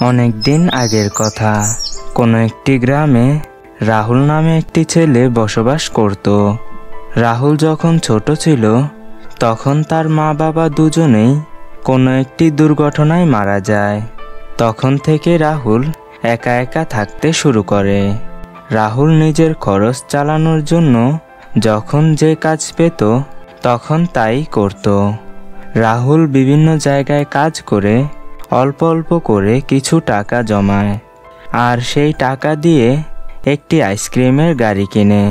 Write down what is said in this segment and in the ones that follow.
অনেক দিন আগের কথা, কোনো একটি গ্রামে রাহুল নামে একটি ছেলে বসবাস করত। রাহুল যখন ছোট ছিল তখন তার মা বাবা দুজনেই কোনো একটি দুর্ঘটনায় মারা যায়। তখন থেকে রাহুল একা একা থাকতে শুরু করে। রাহুল নিজের খরচ চালানোর জন্য যখন যে কাজ পেত তখন তাই করত। রাহুল বিভিন্ন জায়গায় কাজ করে অল্প অল্প করে কিছু টাকা জমায়, আর সেই টাকা দিয়ে একটি আইসক্রিমের গাড়ি কিনে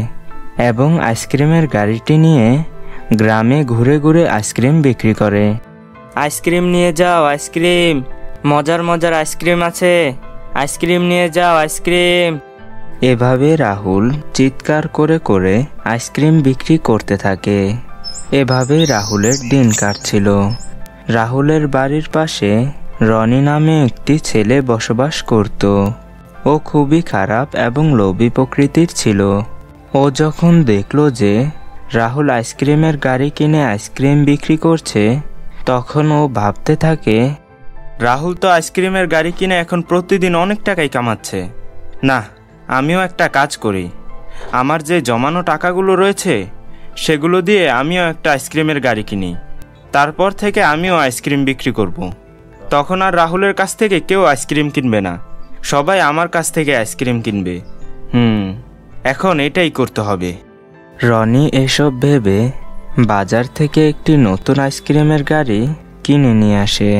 এবং আইসক্রিমের গাড়িটি নিয়ে গ্রামে ঘুরে ঘুরে আইসক্রিম বিক্রি করে। আইসক্রিম নিয়ে যাও, আইসক্রিম, মজার মজার আইসক্রিম আছে, আইসক্রিম নিয়ে যাও, আইসক্রিম। এভাবে রাহুল চিৎকার করে করে আইসক্রিম বিক্রি করতে থাকে। এভাবে রাহুলের দিন কাটছিল। রাহুলের বাড়ির পাশে রনি নামে একটি ছেলে বসবাস করত। ও খুবই খারাপ এবং লোভী প্রকৃতির ছিল। ও যখন দেখলো যে রাহুল আইসক্রিমের গাড়ি কিনে আইসক্রিম বিক্রি করছে, তখন ও ভাবতে থাকে, রাহুল তো আইসক্রিমের গাড়ি কিনে এখন প্রতিদিন অনেক টাকাই কামাচ্ছে। না, আমিও একটা কাজ করি। আমার যে জমানো টাকাগুলো রয়েছে সেগুলো দিয়ে আমিও একটা আইসক্রিমের গাড়ি কিনি। তারপর থেকে আমিও আইসক্রিম বিক্রি করব। তখন আর রাহুলের কাছ থেকে কেউ আইসক্রিম কিনবে না, সবাই আমার কাছ থেকে আইসক্রিম কিনবে। এখন এটাই করতে হবে। রনি এসব ভেবে বাজার থেকে একটি নতুন আইসক্রিমের গাড়ি কিনে নিয়ে আসে।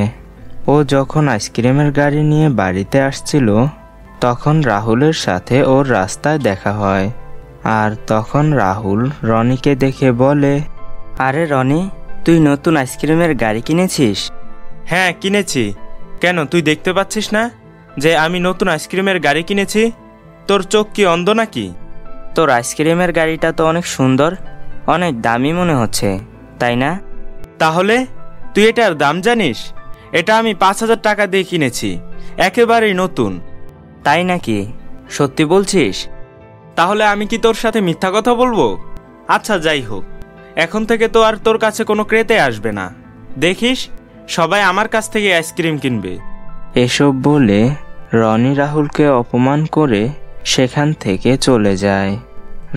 ও যখন আইসক্রিমের গাড়ি নিয়ে বাড়িতে আসছিল তখন রাহুলের সাথে ওর রাস্তায় দেখা হয়। আর তখন রাহুল রনিকে দেখে বলে, আরে রনি, তুই নতুন আইসক্রিমের গাড়ি কিনেছিস? হ্যাঁ, কিনেছি। কেন, তুই দেখতে পাচ্ছিস না যে আমি নতুন আইসক্রিমের গাড়ি কিনেছি? তোর চোখ কি অন্ধ নাকি? তোর আইসক্রিমের গাড়িটা তো অনেক সুন্দর, অনেক দামি মনে হচ্ছে, তাই না? তাহলে তুই এটার দাম জানিস? এটা আমি 5,000 টাকা দিয়ে কিনেছি, একেবারেই নতুন। তাই নাকি? সত্যি বলছিস? তাহলে আমি কি তোর সাথে মিথ্যা কথা বলবো? আচ্ছা, যাই হোক, এখন থেকে তো আর তোর কাছে কোনো ক্রেতা আসবে না। দেখিস, সবাই আমার কাছ থেকে আইসক্রিম কিনবে। এসব বলে রনি রাহুলকে অপমান করে সেখান থেকে চলে যায়।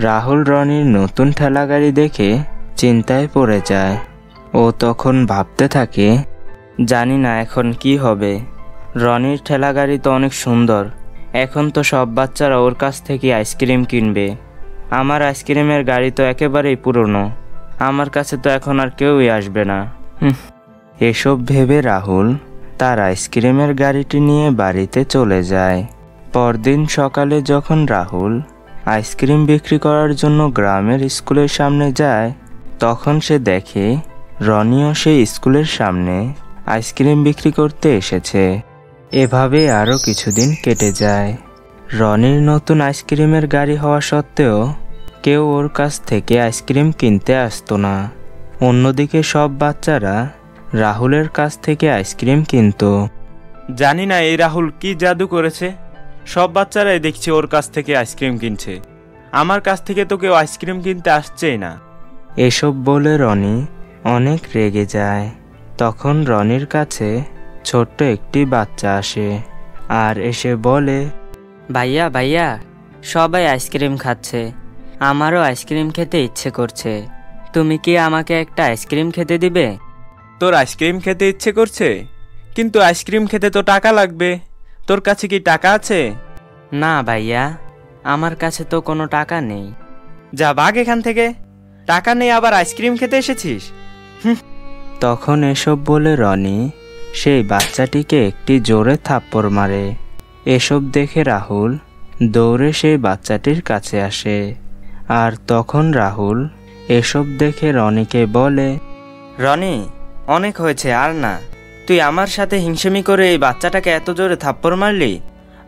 রাহুল রনির নতুন ঠেলাগাড়ি দেখে চিন্তায় পড়ে যায়। ও তখন ভাবতে থাকে, জানি না এখন কি হবে। রনির ঠেলাগাড়ি তো অনেক সুন্দর, এখন তো সব বাচ্চারা ওর কাছ থেকে আইসক্রিম কিনবে। আমার আইসক্রিমের গাড়ি তো একেবারেই পুরনো, আমার কাছে তো এখন আর কেউই আসবে না। এসব ভেবে রাহুল তার আইসক্রিমের গাড়িটি নিয়ে বাড়িতে চলে যায়। পরদিন সকালে যখন রাহুল আইসক্রিম বিক্রি করার জন্য গ্রামের স্কুলের সামনে যায়, তখন সে দেখে রনিও সেই স্কুলের সামনে আইসক্রিম বিক্রি করতে এসেছে। এভাবে আরও কিছুদিন কেটে যায়। রনির নতুন আইসক্রিমের গাড়ি হওয়া সত্ত্বেও কেউ ওর কাছ থেকে আইসক্রিম কিনতে আসতো না। অন্যদিকে সব বাচ্চারা রাহুলের কাছ থেকে আইসক্রিম কিনতো। জানি না এই রাহুল কি জাদু করেছে, সব বাচ্চারাই দেখছি ওর কাছ থেকে আইসক্রিম কিনছে। আমার কাছ থেকে তো কেউ আইসক্রিম কিনতে আসছেই না। এসব বলে রনি অনেক রেগে যায়। তখন রনির কাছে ছোট্ট একটি বাচ্চা আসে আর এসে বলে, ভাইয়া ভাইয়া, সবাই আইসক্রিম খাচ্ছে, আমারও আইসক্রিম খেতে ইচ্ছে করছে, তুমি কি আমাকে একটা আইসক্রিম খেতে দিবে? তোর আইসক্রিম খেতে ইচ্ছে করছে, কিন্তু আইসক্রিম খেতে তো টাকা লাগবে। তোর কাছে কি টাকা আছে? না ভাইয়া, আমার কাছে তো কোনো টাকা নেই। যা ভাগ এখান থেকে, টাকা নেই আবার আইসক্রিম খেতে এসেছিস। তখন এসব বলে রনি সেই বাচ্চাটিকে একটি জোরে থাপ্পড় মারে। এসব দেখে রাহুল দৌড়ে সেই বাচ্চাটির কাছে আসে। আর তখন রাহুল এসব দেখে রনিকে বলে, রনি, অনেক হয়েছে, আর না। তুই আমার সাথে হিংসেমি করে এই বাচ্চাটাকে এত জোরে থাপ্পড় মারলি,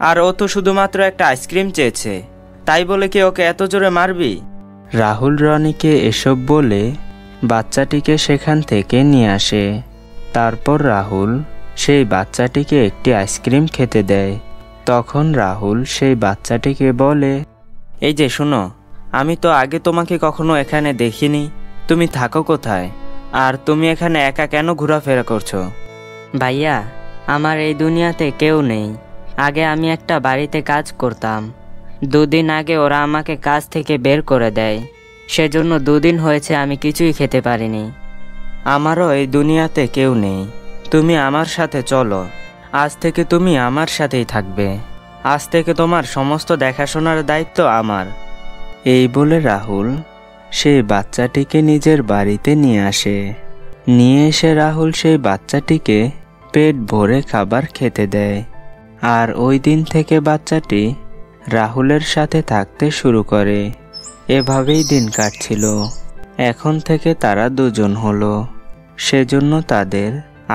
আর ও তো শুধুমাত্র একটা আইসক্রিম চেয়েছে, তাই বলে কি ওকে এত জোরে মারবি? রাহুল রনিকে এসব বলে বাচ্চাটিকে সেখান থেকে নিয়ে আসে। তারপর রাহুল সেই বাচ্চাটিকে একটি আইসক্রিম খেতে দেয়। তখন রাহুল সেই বাচ্চাটিকে বলে, এই যে শোনো, আমি তো আগে তোমাকে কখনো এখানে দেখিনি, তুমি থাকো কোথায়, আর তুমি এখানে একা কেন ঘোরাফেরা করছো? ভাইয়া, আমার এই দুনিয়াতে কেউ নেই। আগে আমি একটা বাড়িতে কাজ করতাম। 2 দিন আগে ওরা আমাকে কাজ থেকে বের করে দেয়। সেজন্য 2 দিন হয়েছে আমি কিছুই খেতে পারিনি। আমারও এই দুনিয়াতে কেউ নেই। তুমি আমার সাথে চলো। আজ থেকে তুমি আমার সাথেই থাকবে। আজ থেকে তোমার সমস্ত দেখাশোনার দায়িত্ব আমার। এই বলে রাহুল সেই বাচ্চাটিকে নিজের বাড়িতে নিয়ে আসে। নিয়ে এসে রাহুল সেই বাচ্চাটিকে পেট ভরে খাবার খেতে দেয়। আর ওই দিন থেকে বাচ্চাটি রাহুলের সাথে থাকতে শুরু করে। এভাবেই দিন কাটছিল। এখন থেকে তারা দুজন হলো। সেজন্য তাদের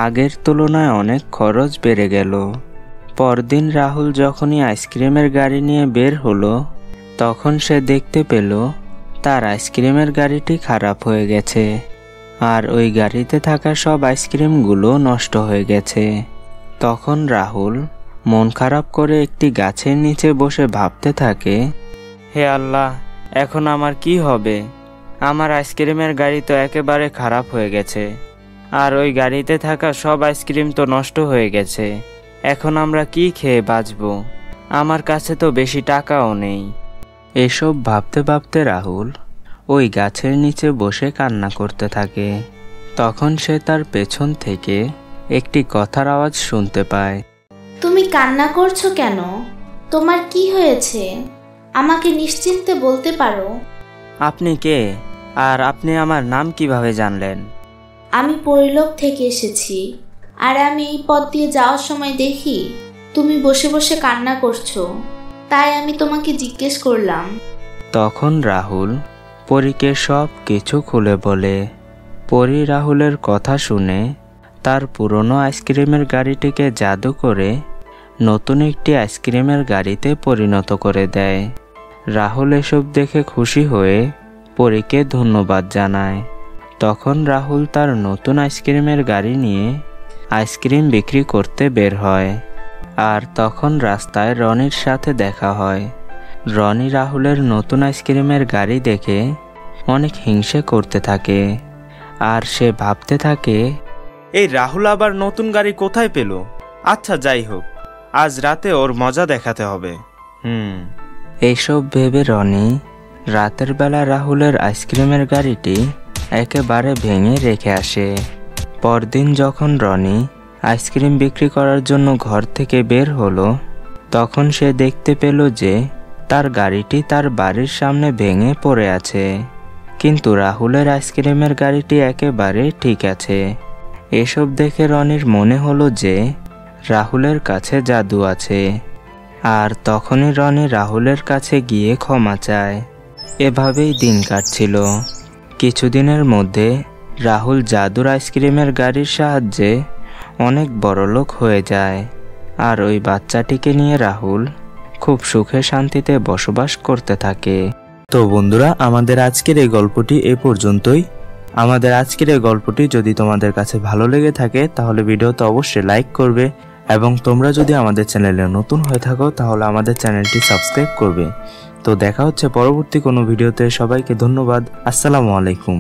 আগের তুলনায় অনেক খরচ বেড়ে গেল। পরদিন রাহুল যখনই আইসক্রিমের গাড়ি নিয়ে বের হলো, তখন সে দেখতে পেল তার আইসক্রিমের গাড়িটি খারাপ হয়ে গেছে। আর ওই গাড়িতে থাকা সব আইসক্রিমগুলো নষ্ট হয়ে গেছে। তখন রাহুল মন খারাপ করে একটি গাছের নিচে বসে ভাবতে থাকে, হে আল্লাহ, এখন আমার কি হবে? আমার আইসক্রিমের গাড়ি তো একেবারে খারাপ হয়ে গেছে। আর ওই গাড়িতে থাকা সব আইসক্রিম তো নষ্ট হয়ে গেছে। এখন আমরা কি খেয়ে বাঁচব? আমার কাছে তো বেশি টাকাও নেই। এসব ভাবতে ভাবতে রাহুল ওই গাছের নিচে বসে কান্না করতে থাকে। তখন সে তার পেছন থেকে একটি কথার আওয়াজ শুনতে পায়। তুমি কান্না করছো কেন? তোমার কি হয়েছে? আমাকে নিশ্চিন্তে বলতে পারো। আপনি কে? আর আপনি আমার নাম কিভাবে জানলেন? আমি পরিলোক থেকে এসেছি। আর আমি এই পথ দিয়ে যাওয়ার সময় দেখি তুমি বসে বসে কান্না করছো। তাই আমি তোমাকে জিজ্ঞেস করলাম। তখন রাহুল পরীকে সব কিছু খুলে বলে। পরী রাহুলের কথা শুনে তার পুরনো আইসক্রিমের গাড়িটিকে জাদু করে নতুন একটি আইসক্রিমের গাড়িতে পরিণত করে দেয়। রাহুল এসব দেখে খুশি হয়ে পরীকে ধন্যবাদ জানায়। তখন রাহুল তার নতুন আইসক্রিমের গাড়ি নিয়ে আইসক্রিম বিক্রি করতে বের হয়। আর তখন রাস্তায় রনির সাথে দেখা হয়। রনি রাহুলের নতুন আইসক্রিমের গাড়ি দেখে অনেক হিংসে করতে থাকে। আর সে ভাবতে থাকে, এই রাহুল আবার নতুন গাড়ি কোথায় পেল? আচ্ছা, যাই হোক, আজ রাতে ওর মজা দেখাতে হবে। এইসব ভেবে রনি রাতের বেলা রাহুলের আইসক্রিমের গাড়িটি একেবারে ভেঙে রেখে আসে। পরদিন যখন রনি আইসক্রিম বিক্রি করার জন্য ঘর থেকে বের হলো, তখন সে দেখতে পেল যে তার গাড়িটি তার বাড়ির সামনে ভেঙে পড়ে আছে। কিন্তু রাহুলের আইসক্রিমের গাড়িটি একেবারে ঠিক আছে। এসব দেখে রনির মনে হলো যে রাহুলের কাছে জাদু আছে। আর তখনই রনি রাহুলের কাছে গিয়ে ক্ষমা চায়। এভাবেই দিন কাটছিল। কিছুদিনের মধ্যে রাহুল জাদুর আইসক্রিমের গাড়ির সাহায্যে অনেক বড়লোক হয়ে যায়। আর ওই বাচ্চাটিকে নিয়ে রাহুল খুব সুখে শান্তিতে বসবাস করতে থাকে। তো বন্ধুরা, আমাদের আজকের এই গল্পটি এ পর্যন্তই। আমাদের আজকের এই গল্পটি যদি তোমাদের কাছে ভালো লেগে থাকে তাহলে ভিডিওতে অবশ্যই লাইক করবে, এবং তোমরা যদি আমাদের চ্যানেলে নতুন হয়ে থাকো তাহলে আমাদের চ্যানেলটি সাবস্ক্রাইব করবে। তো দেখা হচ্ছে পরবর্তী কোনো ভিডিওতে। সবাইকে ধন্যবাদ। আসসালামু আলাইকুম।